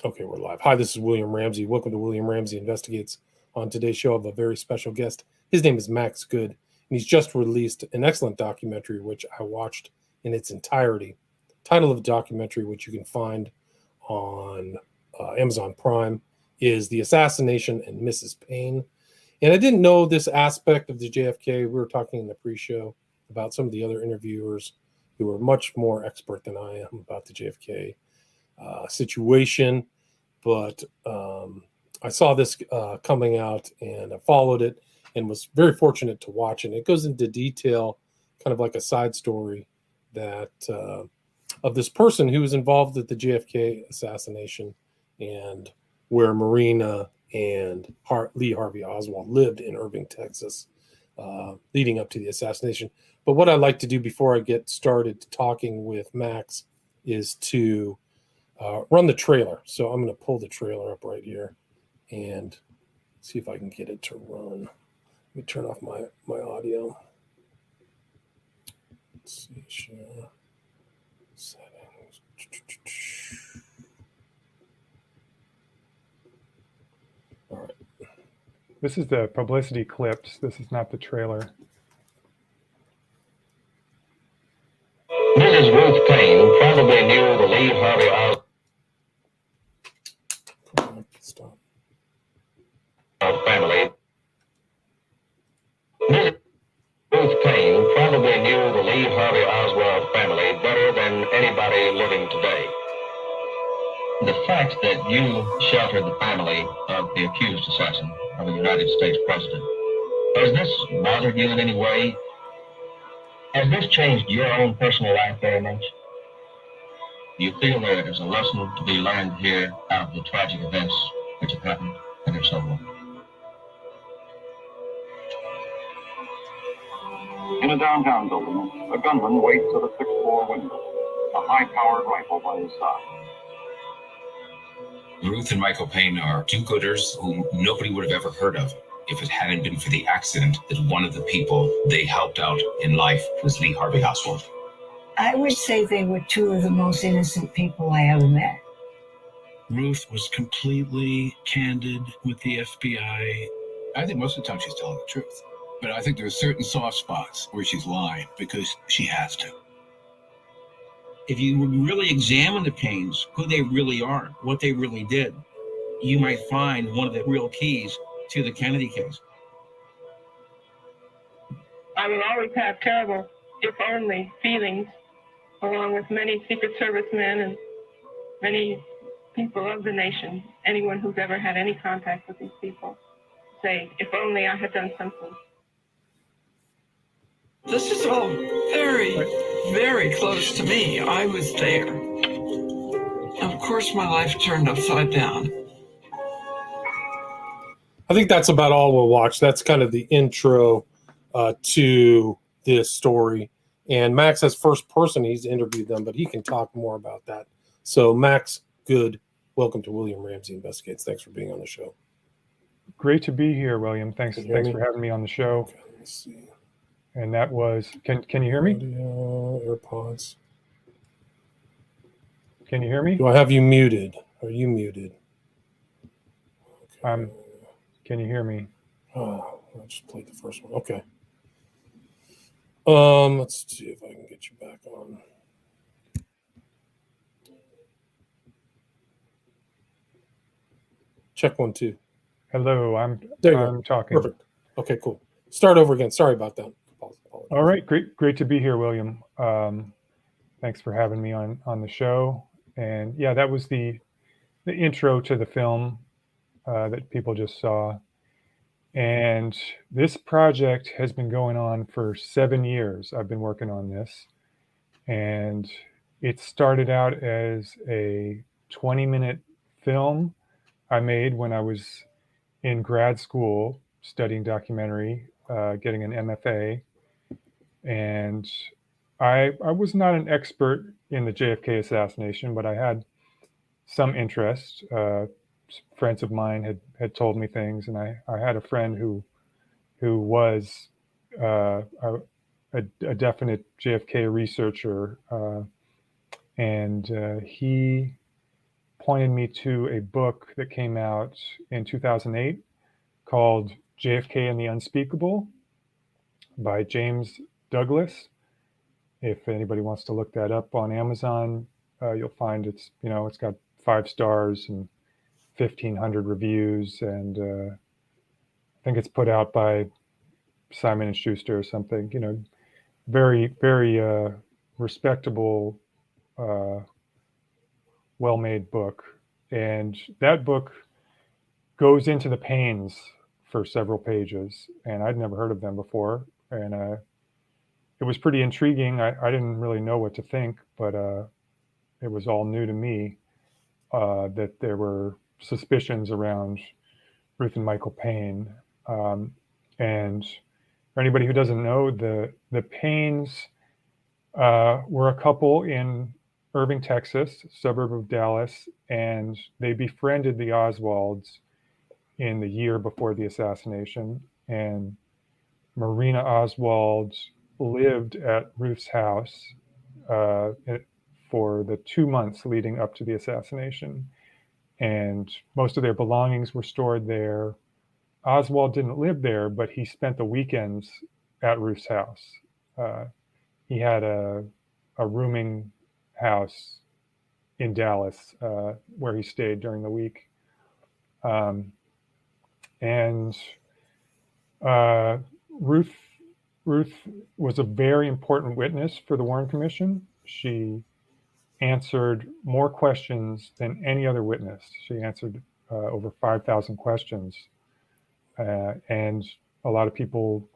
Okay, we're live. Hi, this is William Ramsey. Welcome to William Ramsey Investigates. On today's show, I have a very special guest. His name is Max Good, and he's just released an excellent documentary, which I watched in its entirety. Title of the documentary, which you can find on Amazon Prime, is The Assassination and Mrs. Paine. And I didn't know this aspect of the JFK. We were talking in the pre-show about some of the other interviewers who are much more expert than I am about the JFK situation, but I saw this coming out and I followed it and was very fortunate to watch it. It goes into detail, kind of like a side story that of this person who was involved at the JFK assassination and where Marina and Lee Harvey Oswald lived in Irving, Texas, leading up to the assassination. But what I'd like to do before I get started talking with Max is to run the trailer. So I'm going to pull the trailer up right here and see if I can get it to run. Let me turn off my audio. Let's see, share settings. All right. This is the publicity clips. This is not the trailer. Mrs. Ruth Paine probably knew the Lee Harvey Oswald family. Mrs. Ruth Paine probably knew the Lee Harvey Oswald family better than anybody living today. The fact that you sheltered the family of the accused assassin of a United States president, has this bothered you in any way? Has this changed your own personal life very much? Do you feel there is a lesson to be learned here out of the tragic events which have happened, and if so, what? In a downtown building, a gunman waits at a sixth-floor window, a high-powered rifle by his side. Ruth and Michael Paine are do-gooders whom nobody would have ever heard of if it hadn't been for the accident that one of the people they helped out in life was Lee Harvey Oswald. I would say they were two of the most innocent people I ever met. Ruth was completely candid with the FBI. I think most of the time she's telling the truth. But I think there's certain soft spots where she's lying because she has to. If you really examine the Paines, who they really are, what they really did, you might find one of the real keys to the Kennedy case. I will always have terrible, if only, feelings, along with many Secret Service men and many people of the nation, anyone who's ever had any contact with these people, say, if only I had done something. This is all very, very close to me. I was there. And of course, my life turned upside down. I think that's about all we'll watch. That's kind of the intro to this story. And Max has first person. He's interviewed them, but he can talk more about that. So Max Good, welcome to William Ramsey Investigates. Thanks for being on the show. Great to be here, William. Thanks for having me on the show. Okay, let me see. And that was, can you hear me? Audio, AirPods. Can you hear me? Do I have you muted? Are you muted? Okay. Can you hear me? Oh, I just played the first one. Okay. Let's see if I can get you back on. Check 1, 2. Hello, I'm talking. Perfect. Okay, cool. Start over again. Sorry about that. All right, great to be here, William. Thanks for having me on the show. And yeah, that was the intro to the film that people just saw. And this project has been going on for 7 years. I've been working on this. And it started out as a 20-minute film I made when I was in grad school studying documentary, getting an MFA. And I was not an expert in the JFK assassination, but I had some interest. Friends of mine had told me things, and I had a friend who was a definite JFK researcher, and he pointed me to a book that came out in 2008 called JFK and the Unspeakable by James Douglas. If anybody wants to look that up on Amazon, you'll find it's got 5 stars and 1,500 reviews, and I think it's put out by Simon and Schuster or something. Very, very respectable, well-made book. And that book goes into the Paines for several pages, and I'd never heard of them before. And it was pretty intriguing. I didn't really know what to think, but it was all new to me that there were suspicions around Ruth and Michael Paine. And for anybody who doesn't know, the Paines were a couple in Irving, Texas, suburb of Dallas, and they befriended the Oswalds in the year before the assassination. And Marina Oswald lived at Ruth's house for the 2 months leading up to the assassination. And most of their belongings were stored there. Oswald didn't live there, but he spent the weekends at Ruth's house. He had a rooming house in Dallas where he stayed during the week. And Ruth was a very important witness for the Warren Commission. She answered more questions than any other witness. She answered over 5,000 questions. And a lot of people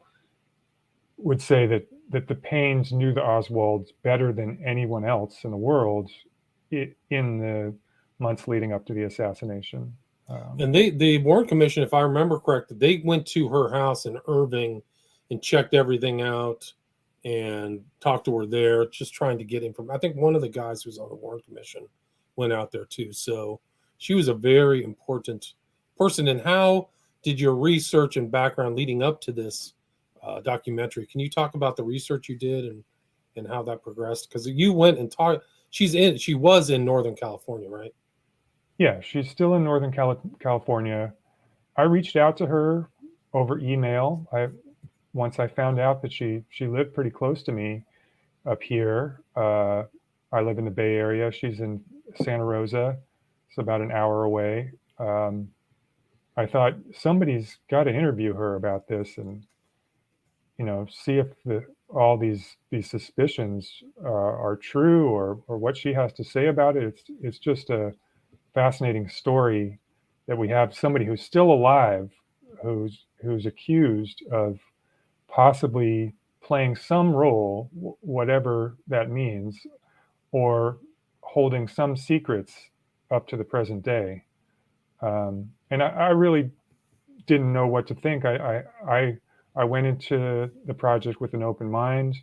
would say that the Paines knew the Oswalds better than anyone else in the world in the months leading up to the assassination. And the Warren Commission, if I remember correctly, they went to her house in Irving and checked everything out and talked to her there, just trying to get information. I think one of the guys who was on the Warren Commission went out there too. So she was a very important person. And how did your research and background leading up to this documentary? Can you talk about the research you did and how that progressed? Because you went and talked. She was in Northern California, right? Yeah, she's still in Northern California. I reached out to her over email. Once I found out that she lived pretty close to me up here. I live in the Bay Area. She's in Santa Rosa. It's about an hour away. I thought somebody's got to interview her about this and see if all these suspicions are true or what she has to say about it. It's just a fascinating story that we have somebody who's still alive, who's accused of possibly playing some role, whatever that means, or holding some secrets up to the present day. And I really didn't know what to think. I went into the project with an open mind.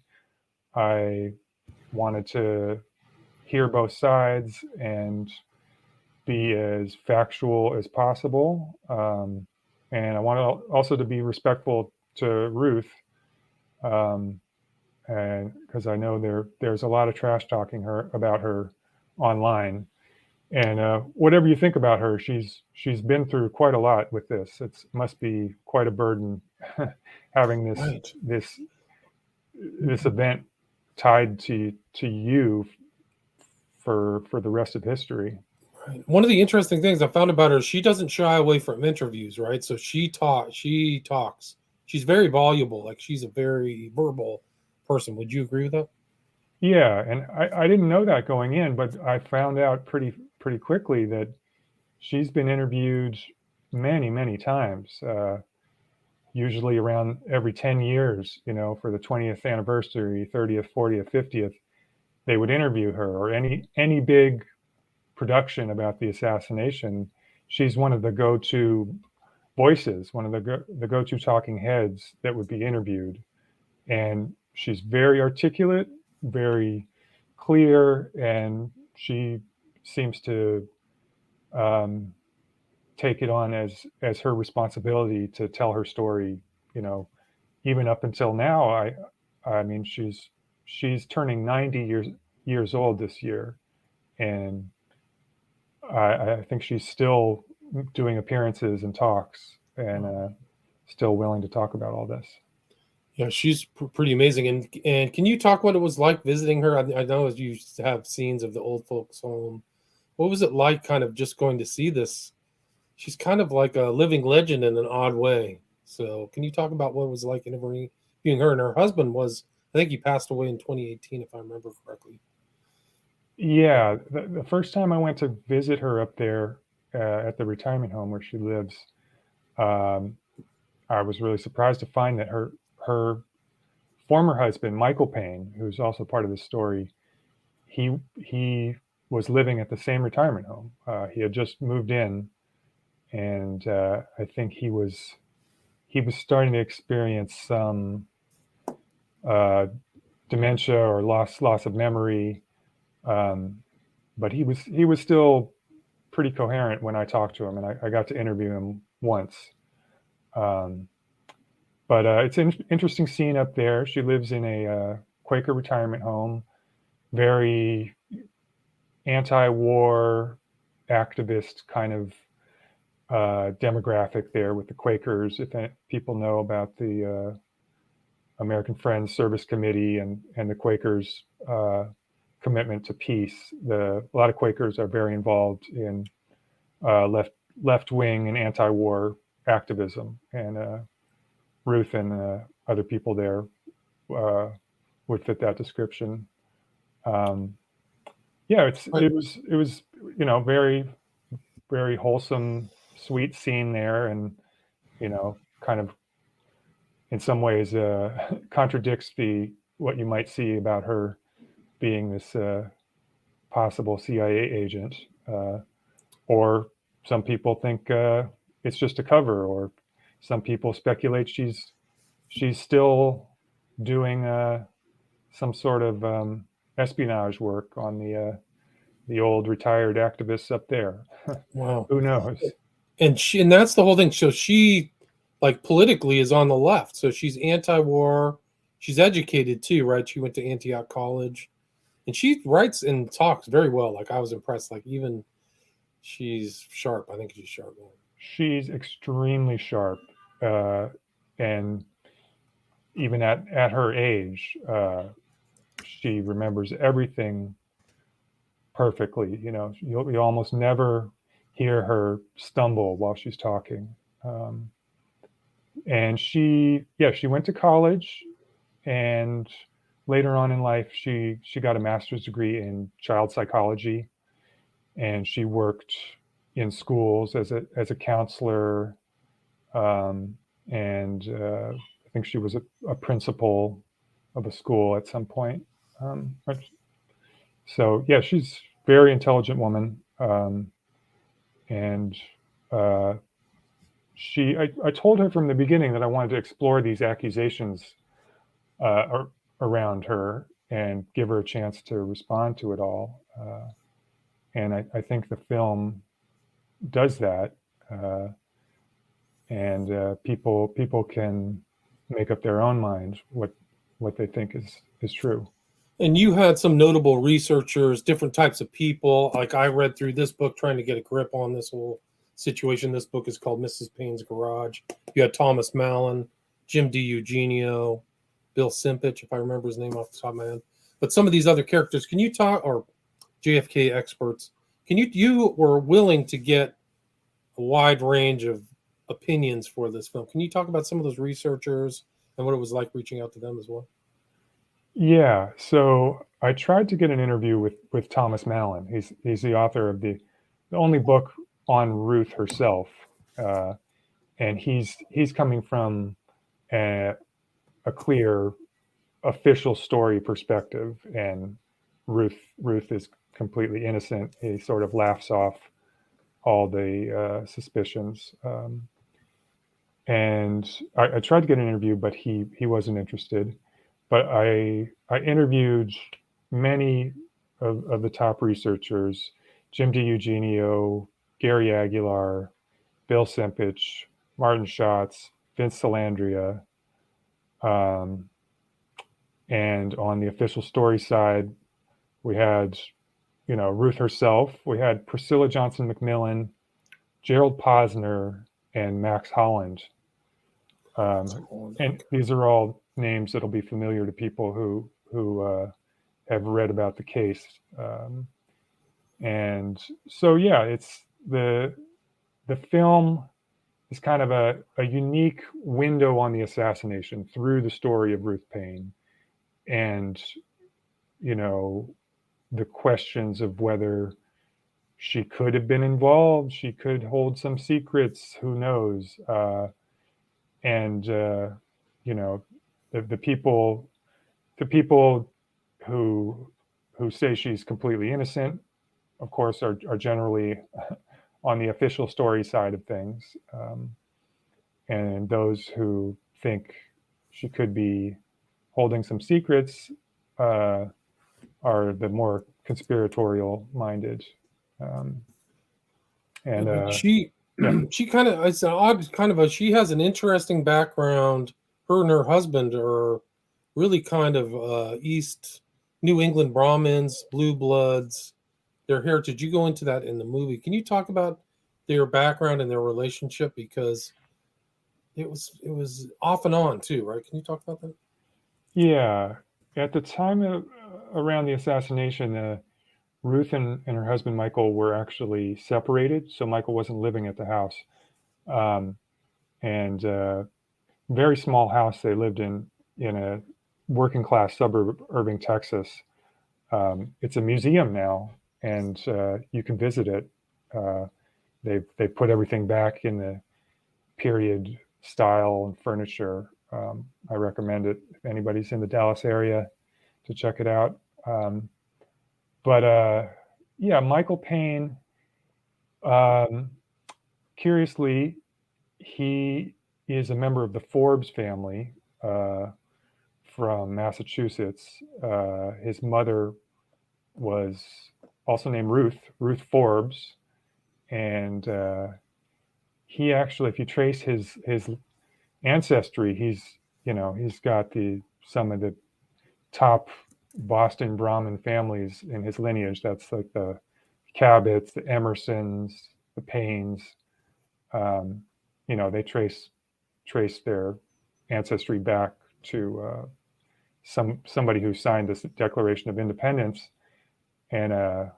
I wanted to hear both sides and be as factual as possible. And I want also to be respectful to Ruth, and because I know there's a lot of trash talking about her online. And whatever you think about her, she's been through quite a lot with this. It must be quite a burden having this event tied to you for the rest of history. Right. One of the interesting things I found about her, she doesn't shy away from interviews, right? So she talks. She's very voluble. Like, she's a very verbal person. Would you agree with that? Yeah, and I didn't know that going in, but I found out pretty quickly that she's been interviewed many, many times, usually around every 10 years, for the 20th anniversary, 30th, 40th, 50th, they would interview her, or any big production about the assassination. She's one of the go-to voices, one of the go-to talking heads that would be interviewed. And she's very articulate, very clear, and she seems to take it on as her responsibility to tell her story, even up until now. I mean, she's turning 90 years old this year, and I think she's still doing appearances and talks, and still willing to talk about all this. Yeah, she's pretty amazing. And can you talk what it was like visiting her? I know you used to have scenes of the old folks home. What was it like, kind of just going to see this? She's kind of like a living legend in an odd way. So, can you talk about what it was like interviewing her? And her husband was, I think he passed away in 2018, if I remember correctly. Yeah, the first time I went to visit her up there at the retirement home where she lives, um, I was really surprised to find that her former husband, Michael Paine, who's also part of the story, he was living at the same retirement home. He had just moved in, and I think he was starting to experience some dementia or loss of memory, but he was still pretty coherent when I talked to him, and I got to interview him once. But it's an interesting scene up there. She lives in a Quaker retirement home, very anti-war activist kind of demographic there with the Quakers. If people know about the American Friends Service Committee and the Quakers' commitment to peace, a lot of Quakers are very involved in left wing and anti-war activism, and Ruth and other people there would fit that description. Yeah, it was very, very wholesome, sweet scene there, and kind of in some ways contradicts what you might see about her being this possible CIA agent, or some people think it's just a cover, or some people speculate she's still doing some sort of espionage work on the old retired activists up there. Wow. Who knows? And that's the whole thing. So she, like, politically is on the left. So she's anti-war. She's educated too, right? She went to Antioch College, and she writes and talks very well. Like, I was impressed. Like, even she's sharp. I think she's sharp. She's extremely sharp, and even at her age, she remembers everything perfectly. You almost never hear her stumble while she's talking. And she went to college, and later on in life, she got a master's degree in child psychology, and she worked in schools as a counselor, and I think she was a principal of a school at some point. So yeah, she's a very intelligent woman, and I told her from the beginning that I wanted to explore these accusations around her and give her a chance to respond to it all. And I think the film does that, and people can make up their own minds what they think is true. And you had some notable researchers, different types of people. Like, I read through this book trying to get a grip on this whole situation. This book is called Mrs. Paine's Garage. You had Thomas Mallon, Jim DiEugenio, Bill Simpich, if I remember his name off the top of my head. But some of these other characters, can you talk, or JFK experts, you were willing to get a wide range of opinions for this film. Can you talk about some of those researchers and what it was like reaching out to them as well? Yeah, so I tried to get an interview with Thomas Mallon. He's the author of the only book on Ruth herself, and he's coming from a clear official story perspective, and Ruth is completely innocent. He sort of laughs off all the suspicions, and I tried to get an interview, but he wasn't interested. But I interviewed many of the top researchers: Jim DiEugenio, Gary Aguilar, Bill Simpich, Martin Schatz, Vince Salandria. And on the official story side, we had Ruth herself. We had Priscilla Johnson McMillan, Gerald Posner, and Max Holland. And these are all names that'll be familiar to people who have read about the case. And so, yeah, it's the film is kind of a unique window on the assassination through the story of Ruth Paine, and the questions of whether she could have been involved, she could hold some secrets, who knows? And the people who say she's completely innocent, of course, are generally on the official story side of things, and those who think she could be holding some secrets are the more conspiratorial minded. She kind of, it's an odd kind of she has an interesting background. Her and her husband are really kind of East New England Brahmins, blue bloods, their heritage. You go into that in the movie. Can you talk about their background and their relationship? Because it was off and on too, right? Can you talk about that? Yeah. At the time around the assassination, Ruth and her husband Michael were actually separated, so Michael wasn't living at the house. And very small house they lived in a working class suburb of Irving, Texas. It's a museum now, and you can visit it. They put everything back in the period style and furniture. I recommend it if anybody's in the Dallas area to check it out. Yeah, Michael Paine, curiously, he is a member of the Forbes family from Massachusetts. His mother was also named Ruth Forbes. And he actually, if you trace his ancestry, he's got some of the top Boston Brahmin families in his lineage. That's like the Cabots, the Emersons, the Paines. They trace their ancestry back to somebody who signed this Declaration of Independence. And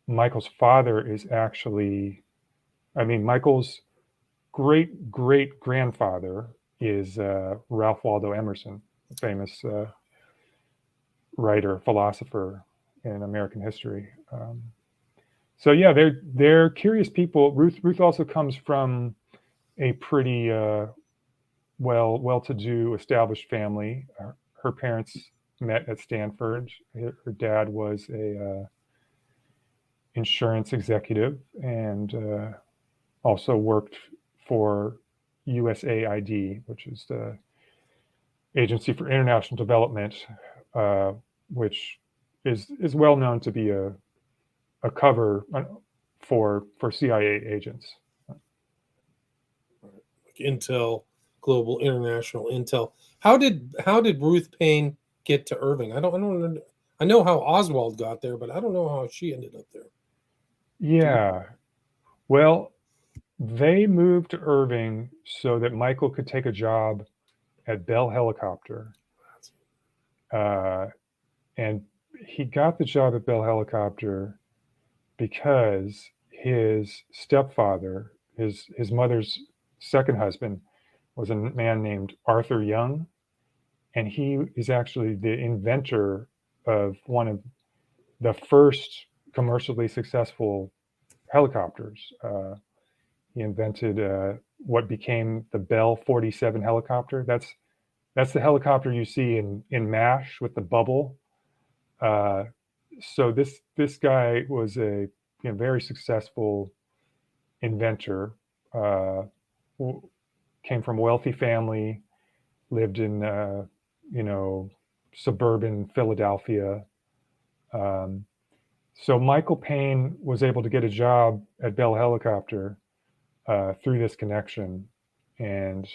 Michael's father is actually, Michael's great grandfather is Ralph Waldo Emerson, a famous writer, philosopher in American history. So yeah, they're curious people. Ruth also comes from a pretty well-to-do, established family. Her parents met at Stanford. Her dad was a insurance executive and also worked for USAID, which is the Agency for International Development, which is well known to be a cover for CIA agents. Like Intel, Global International Intel. How did Ruth Paine get to Irving? I don't. I know how Oswald got there, but I don't know how she ended up there. Yeah. Well, they moved to Irving so that Michael could take a job at Bell Helicopter. And he got the job at Bell Helicopter because his stepfather, his mother's second husband, was a man named Arthur Young. And he is actually the inventor of one of the first commercially successful helicopters. He invented what became the Bell 47 helicopter. That's the helicopter you see in MASH with the bubble. So this guy was a very successful inventor. Came from a wealthy family, lived in suburban Philadelphia. So Michael Paine was able to get a job at Bell Helicopter through this connection, and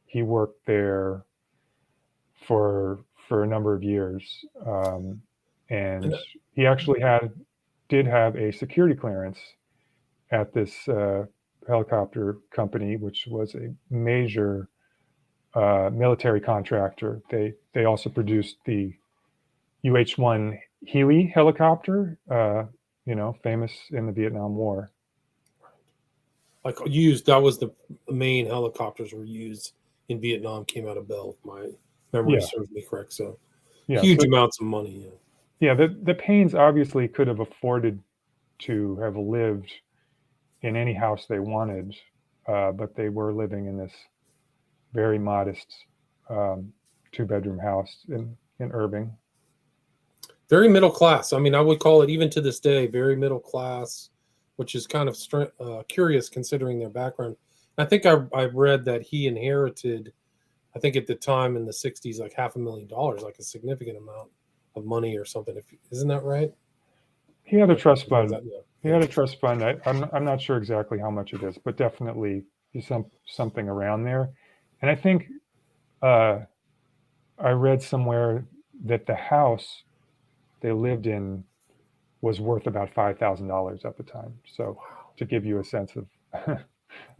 he worked there for a number of years. And he actually had did have a security clearance at this helicopter company, which was a major military contractor. They also produced the UH-1 Huey helicopter, famous in the Vietnam War. Like that was the main helicopters were used in Vietnam, came out of Bell, if my memory serves me correct. So huge amounts of money. Yeah, the Paines obviously could have afforded to have lived in any house they wanted, but they were living in this very modest 2-bedroom house in Irving. Very middle class. I mean, I would call it, even to this day, very middle class, which is kind of curious considering their background. I think I read that he inherited, I think at the time in the 60s, like $500,000, like a significant amount of money or something. Isn't that right? He had a trust fund. He had a trust fund. I'm not sure exactly how much it is, but definitely something around there. And I think I read somewhere that the house they lived in was worth about $5,000 at the time. So to give you a sense of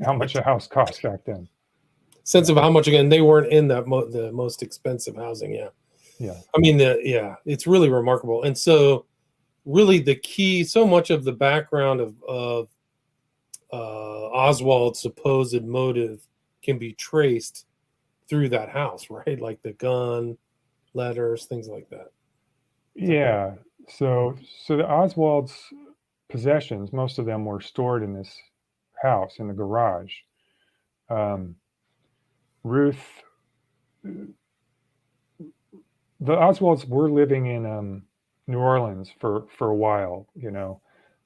how much a house cost back then. Sense of how much, again, they weren't in the most expensive housing. Yeah. I mean, it's really remarkable. And so really the key, so much of the background of Oswald's supposed motive can be traced through that house, right? Like the gun, letters, things like that. Yeah. So the Oswald's possessions, most of them were stored in this house in the garage. Ruth, the Oswalds were living in New Orleans for a while.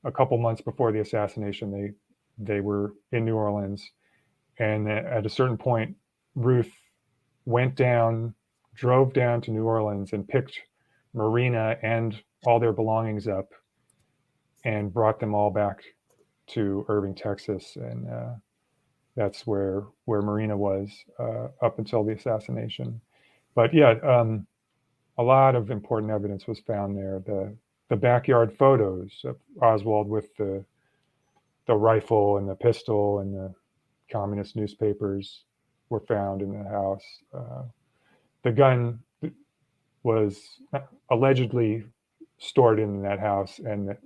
A couple months before the assassination, they were in New Orleans, and at a certain point, Ruth drove down to New Orleans and picked Marina and all their belongings up and brought them all back to Irving, Texas. And that's where Marina was up until the assassination. But yeah, a lot of important evidence was found there. The backyard photos of Oswald with the rifle and the pistol and the communist newspapers were found in the house. The gun was allegedly stored in that house, and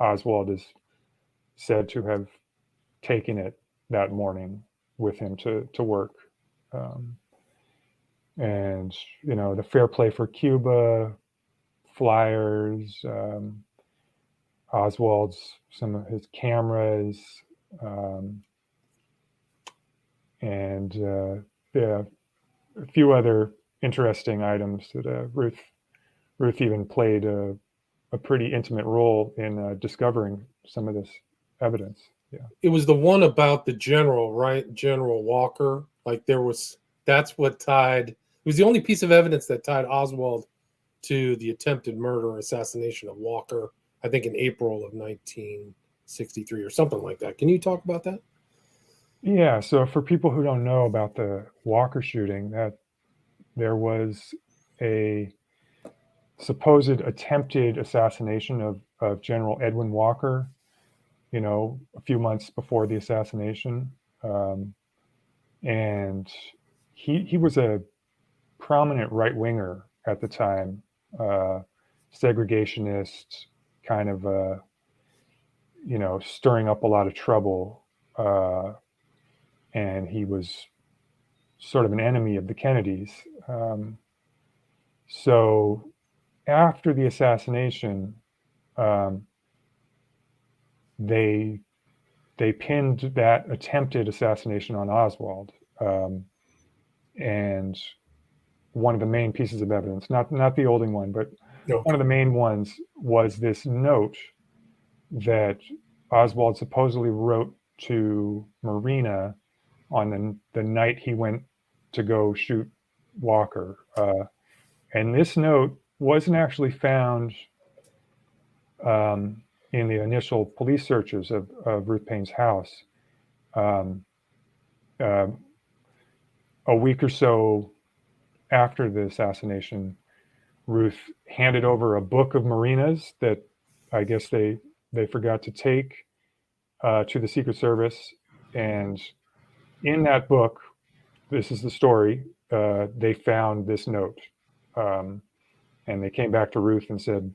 Oswald is said to have taken it that morning with him to work. And, the Fair Play for Cuba flyers, Oswald's, some of his cameras, and a few other interesting items that Ruth even played a pretty intimate role in discovering some of this evidence. Yeah. It was the one about the general, right? General Walker. Like that's what tied, it was the only piece of evidence that tied Oswald to the attempted murder or assassination of Walker, I think in April of 1963 or something like that. Can you talk about that? Yeah. So for people who don't know about the Walker shooting, that there was a supposed attempted assassination of General Edwin Walker, a few months before the assassination. And he was a prominent right-winger at the time, segregationist, kind of, stirring up a lot of trouble. And he was sort of an enemy of the Kennedys. So after the assassination, they pinned that attempted assassination on Oswald. And one of the main pieces of evidence, not the Olding one, but one of the main ones was this note that Oswald supposedly wrote to Marina on the night he went to go shoot Walker. And this note wasn't actually found in the initial police searches of Ruth Paine's house. A week or so after the assassination, Ruth handed over a book of Marina's that I guess they they forgot to take to the Secret Service. And in that book, this is the story, they found this note. And they came back to Ruth and said,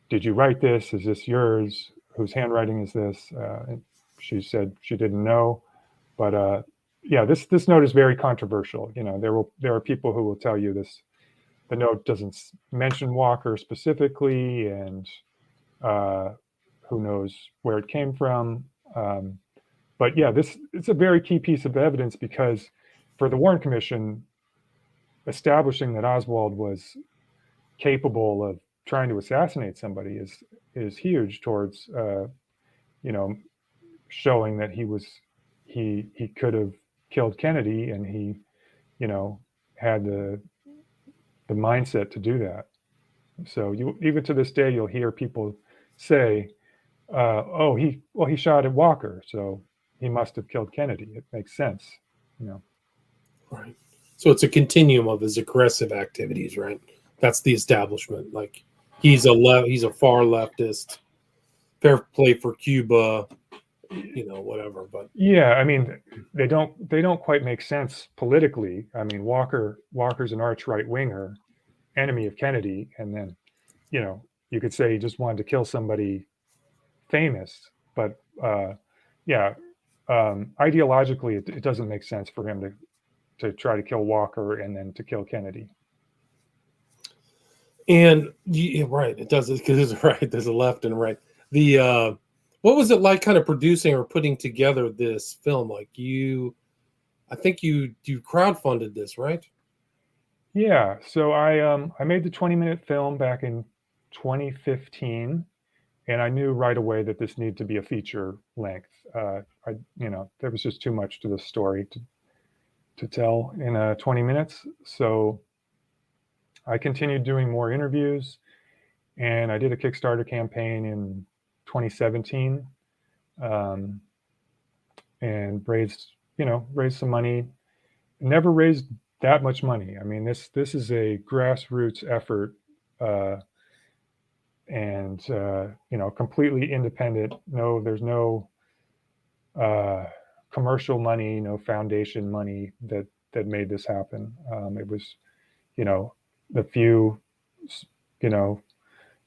did you write this? Is this yours? Whose handwriting is this? And she said she didn't know. But yeah, this note is very controversial. There are people who will tell you this. The note doesn't mention Walker specifically, and who knows where it came from. But yeah, it's a very key piece of evidence, because for the Warren Commission, establishing that Oswald was capable of trying to assassinate somebody is huge towards showing that he could have killed Kennedy, and he had the mindset to do that. So even to this day, you'll hear people say, he shot at Walker, so he must have killed Kennedy. It makes sense. Right. So it's a continuum of his aggressive activities, right? That's the establishment. Like, he's a far leftist, fair play for Cuba, whatever. But yeah, I mean, they don't quite make sense politically. I mean, Walker's an arch right winger, enemy of Kennedy, and then you could say he just wanted to kill somebody famous, but ideologically, it doesn't make sense for him to try to kill Walker and then to kill Kennedy. And right, it does, because it's right. There's a left and right. What was it like, kind of producing or putting together this film? Like, I think you crowdfunded this, right? Yeah. So I made the 20-minute film back in 2015, and I knew right away that this needed to be a feature length. There was just too much to the story to tell in 20 minutes. So I continued doing more interviews, and I did a Kickstarter campaign in 2017, and raised some money. Never raised that much money. I mean, this is a grassroots effort, and completely independent. There's no commercial money, no foundation money that made this happen. It was, the few,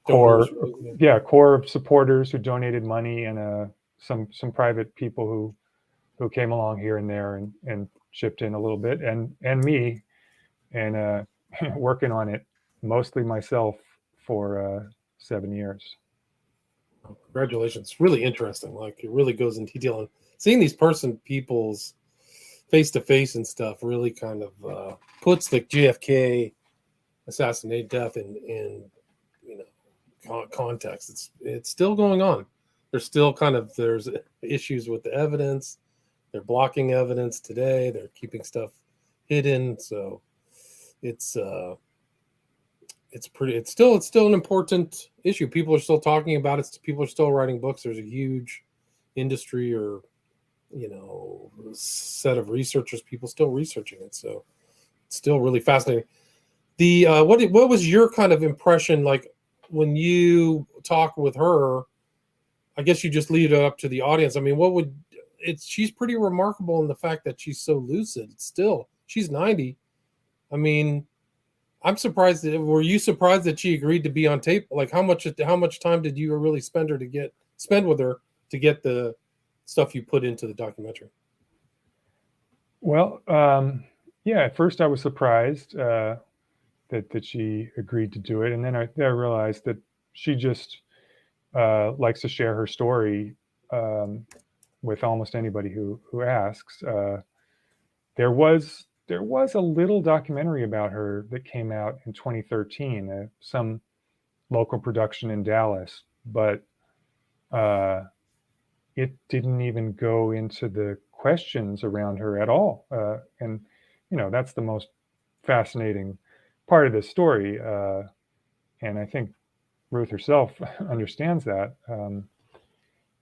core of supporters who donated money, and some private people who came along here and there and chipped in a little bit, and me, and working on it mostly myself for 7 years. Congratulations. Really interesting. Like, it really goes in detail, and seeing these people's face to face and stuff really kind of puts the JFK assassinate death in context. It's still going on. There's issues with the evidence. They're blocking evidence today. They're keeping stuff hidden. So it's still an important issue. People are still talking about it. People are still writing books. There's a huge industry or set of researchers, people still researching it. So it's still really fascinating. What was your kind of impression, like, when you talk with her? I guess you just lead it up to the audience. I mean, she's pretty remarkable in the fact that she's so lucid still. She's 90. I mean, I'm surprised. Were you surprised that she agreed to be on tape? Like, how much time did you really spend with her to get the stuff you put into the documentary? Well, at first I was surprised that she agreed to do it, and then I realized that she just likes to share her story with almost anybody who asks. There was a little documentary about her that came out in 2013, some local production in Dallas, but it didn't even go into the questions around her at all. And that's the most fascinating part of this story. And I think Ruth herself understands that.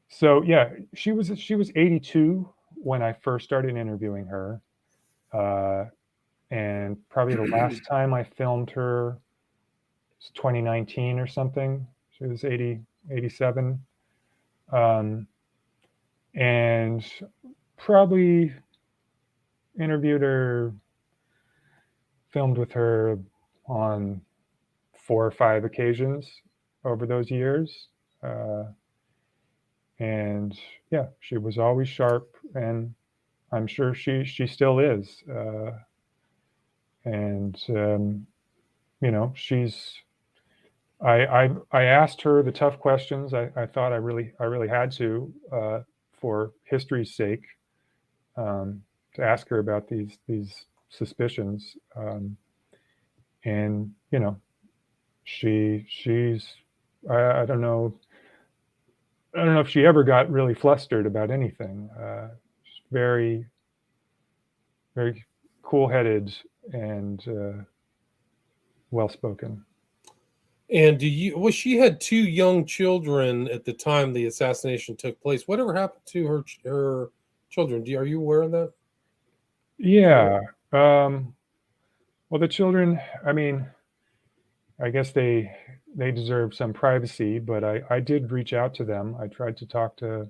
So yeah, she was 82 when I first started interviewing her. And probably the last time I filmed her was 2019 or something. She was 87. And probably interviewed her, filmed with her on 4 or 5 occasions over those years. And yeah, she was always sharp, and I'm sure she still is. And she's. I asked her the tough questions. I thought I really had to, for history's sake, to ask her about these suspicions. And she's I don't know if she ever got really flustered about anything. She's very, very cool-headed and well-spoken. And she had 2 young children at the time the assassination took place. Whatever happened to her children? Are you aware of that? Yeah. Well, the children, I mean, I guess they deserve some privacy, but I did reach out to them. I tried to talk to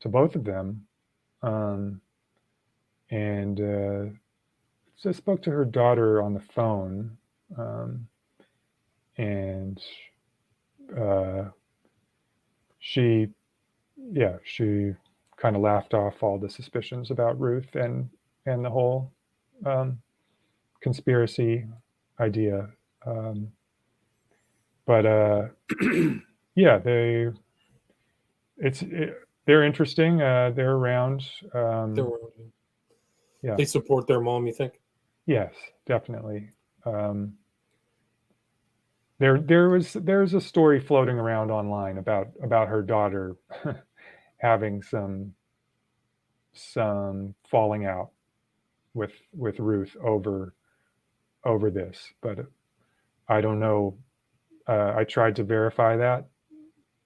both of them, and so I spoke to her daughter on the phone, and she kind of laughed off all the suspicions about Ruth and the whole conspiracy idea. But yeah, they're interesting. They're around. Yeah, they support their mom. You think? Yes, definitely. There's a story floating around online about her daughter having some falling out with Ruth over this, but I don't know. I tried to verify that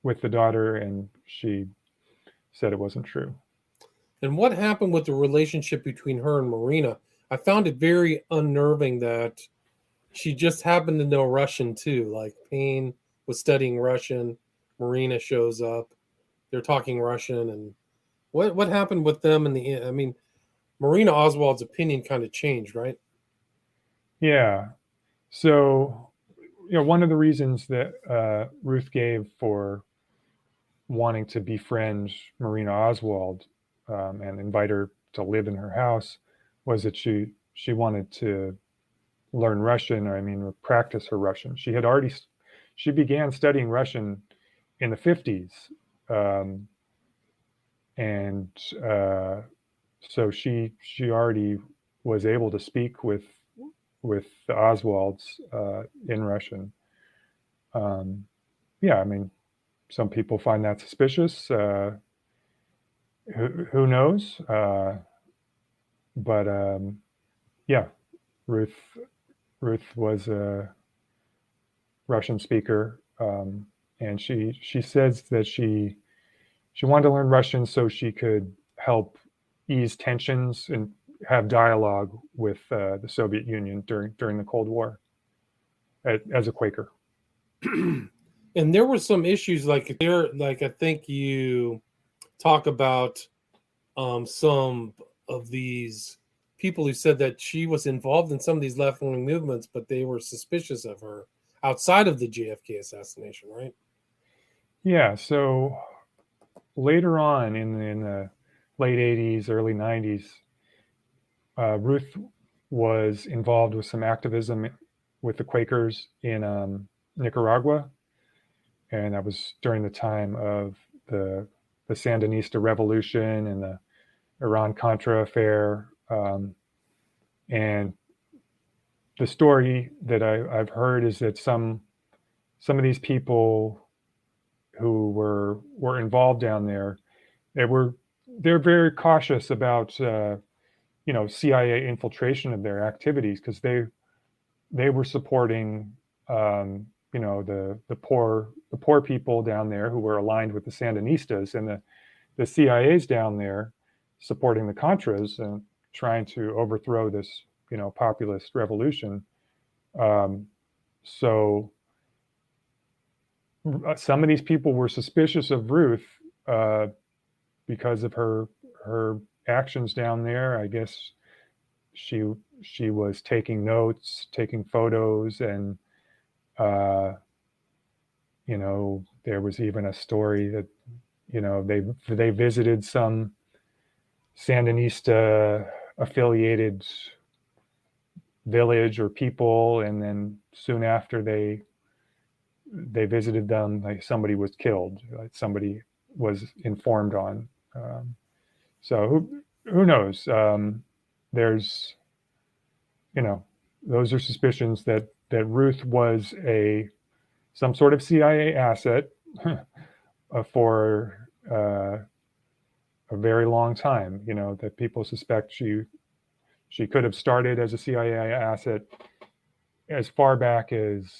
with the daughter, and she said it wasn't true. And what happened with the relationship between her and Marina? I found it very unnerving that she just happened to know Russian too. Like Paine was studying Russian, Marina shows up, they're talking Russian, and what happened with them in the end? I mean, Marina Oswald's opinion kind of changed, right? Yeah. So, one of the reasons that Ruth gave for wanting to befriend Marina Oswald and invite her to live in her house was that she wanted to learn Russian, or practice her Russian. She began studying Russian in the 50s. And so she already was able to speak with the Oswalds in Russian. Yeah, some people find that suspicious. Who knows? But yeah, Ruth was a Russian speaker, and she says that she wanted to learn Russian so she could help ease tensions and have dialogue with the Soviet Union during the Cold War as a Quaker. And there were some issues I think you talk about some of these people who said that she was involved in some of these left-wing movements, but they were suspicious of her outside of the JFK assassination, right? Yeah. So later on in the late 80s, early 90s, Ruth was involved with some activism with the Quakers in Nicaragua, and that was during the time of the Sandinista revolution and the Iran-Contra affair. And the story that I've heard is that some of these people who were involved down there, they're very cautious about CIA infiltration of their activities, because they were supporting the poor people down there who were aligned with the Sandinistas, and the CIA's down there supporting the Contras and trying to overthrow this populist revolution. So some of these people were suspicious of Ruth because of her actions down there. I guess she was taking notes, taking photos, and there was even a story that they visited some Sandinista affiliated village or people, and then soon after they visited them, like somebody was killed, like somebody was informed on. So who knows? There's those are suspicions that Ruth was some sort of CIA asset for a very long time. That people suspect she could have started as a CIA asset as far back as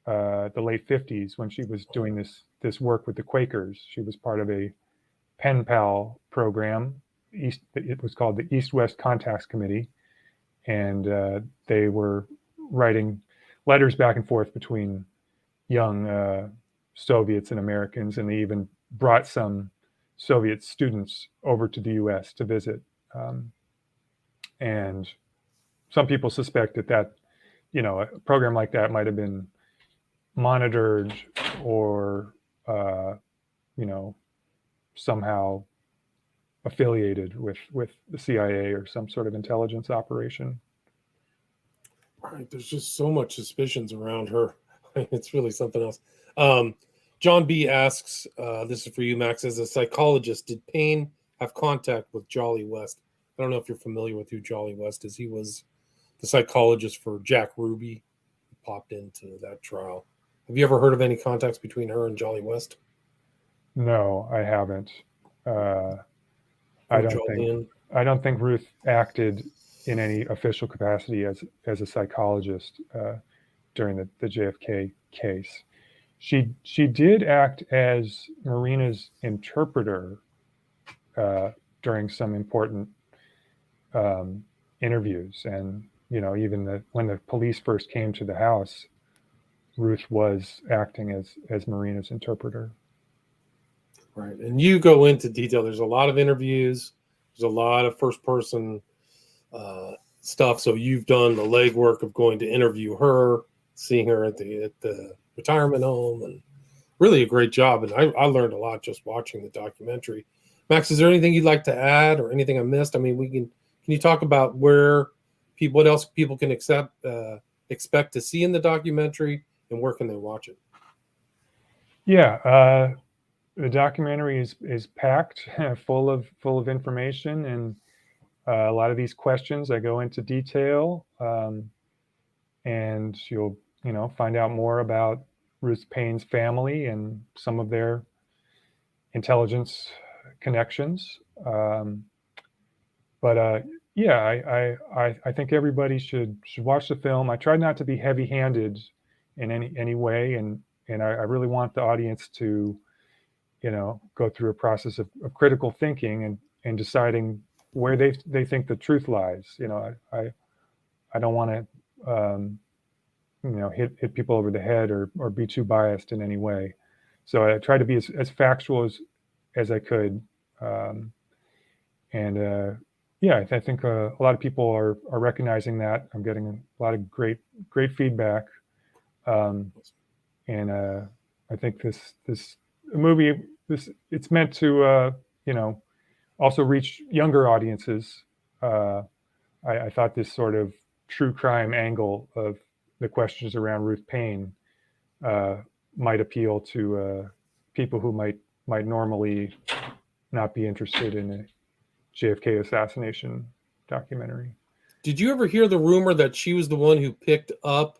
the late 50s, when she was doing this work with the Quakers. She was part of a pen pal program. It was called the East-West Contacts Committee, and they were writing letters back and forth between young Soviets and Americans, and they even brought some Soviet students over to the U.S. to visit. And some people suspect that a program like that might have been monitored or somehow affiliated with the CIA or some sort of intelligence operation. Right. There's just so much suspicions around her. It's really something else. John B. asks, this is for you, Max, as a psychologist, did Paine have contact with Jolly West? I don't know if you're familiar with who Jolly West is. He was the psychologist for Jack Ruby, who popped into that trial. Have you ever heard of any contacts between her and Jolly West? No, I haven't. I don't think Ruth acted in any official capacity as a psychologist during the JFK case. She did act as Marina's interpreter during some important interviews, and even when the police first came to the house, Ruth was acting as Marina's interpreter. Right, and you go into detail. There's a lot of interviews. There's a lot of first-person stuff. So you've done the legwork of going to interview her, seeing her at the retirement home, and really a great job. And I learned a lot just watching the documentary. Max, is there anything you'd like to add or anything I missed? I mean, can you talk about what else people can expect to see in the documentary, and where can they watch it? Yeah, the documentary is packed full of information, and a lot of these questions I go into detail, and you'll find out more about Ruth Paine's family and some of their intelligence connections. Yeah, I think everybody should watch the film. I tried not to be heavy-handed in any way, and I really want the audience to go through a process of critical thinking and deciding where they think the truth lies. I don't want to hit people over the head or be too biased in any way. So I try to be as factual as I could. Yeah, I think a lot of people are recognizing that. I'm getting a lot of great feedback. I think this movie, it's meant to also reach younger audiences. I thought this sort of true crime angle of the questions around Ruth Paine might appeal to people who might normally not be interested in a JFK assassination documentary. Did you ever hear the rumor that she was the one who picked up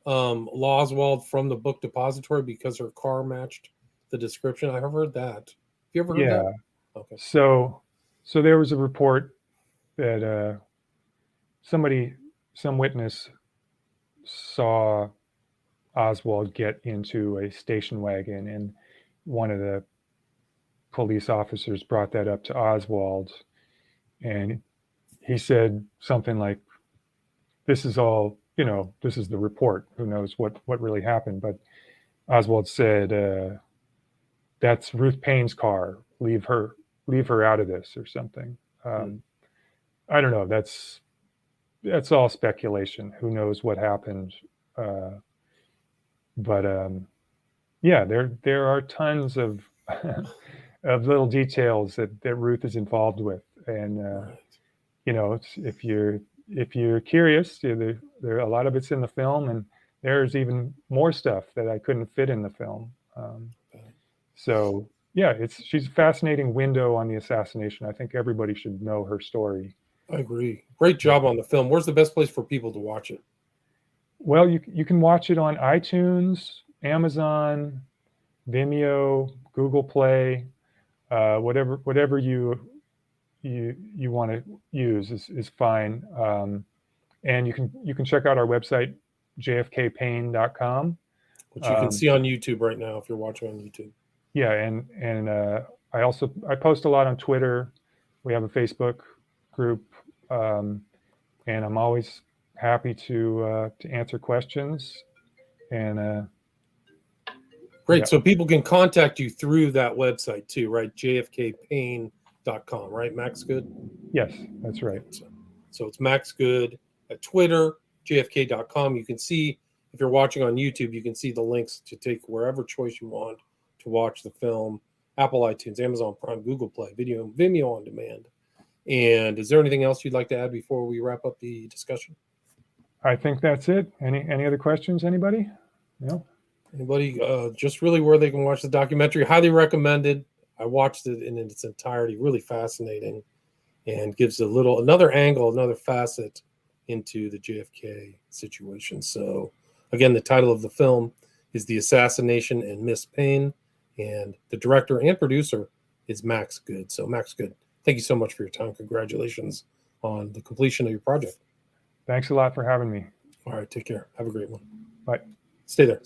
Oswald from the book depository because her car matched the description? I have heard that. Have you ever heard that? Okay. So there was a report that some witness saw Oswald get into a station wagon, and one of the police officers brought that up to Oswald, and he said something like, "This is all, this is the report. Who knows what really happened?" But Oswald said, "That's Ruth Paine's car. Leave her out of this," or something. I don't know. That's all speculation. Who knows what happened? But yeah, there are tons of of little details that Ruth is involved with, and you know, if you're curious, there a lot of it's in the film, and there's even more stuff that I couldn't fit in the film. So yeah, she's a fascinating window on the assassination. I think everybody should know her story. I agree. Great job on the film. Where's the best place for people to watch it? Well, you can watch it on iTunes, Amazon, Vimeo, Google Play, whatever you want to use is fine. And you can check out our website, jfkpaine.com, which you can see on YouTube right now if you're watching on YouTube. Yeah, and I post a lot on Twitter. We have a Facebook group, and I'm always happy to answer questions. And great. Yeah. So people can contact you through that website too, right? jfkpaine.com, right? Max Good? Yes, that's right. So it's Max Good at Twitter, jfk.com. You can see, if you're watching on YouTube, you can see the links to take wherever choice you want to watch the film: Apple iTunes, Amazon Prime, Google Play, Vimeo on demand. And is there anything else you'd like to add before we wrap up the discussion? I think that's it. Any other questions, anybody? No? Anybody? Just really where they can watch the documentary. Highly recommended. I watched it in its entirety. Really fascinating, and gives another angle, another facet into the JFK situation. So again, the title of the film is The Assassination and Miss Paine, and the director and producer is Max Good. So Max Good, thank you so much for your time. Congratulations on the completion of your project. Thanks a lot for having me. All right, take care. Have a great one. Bye. Stay there.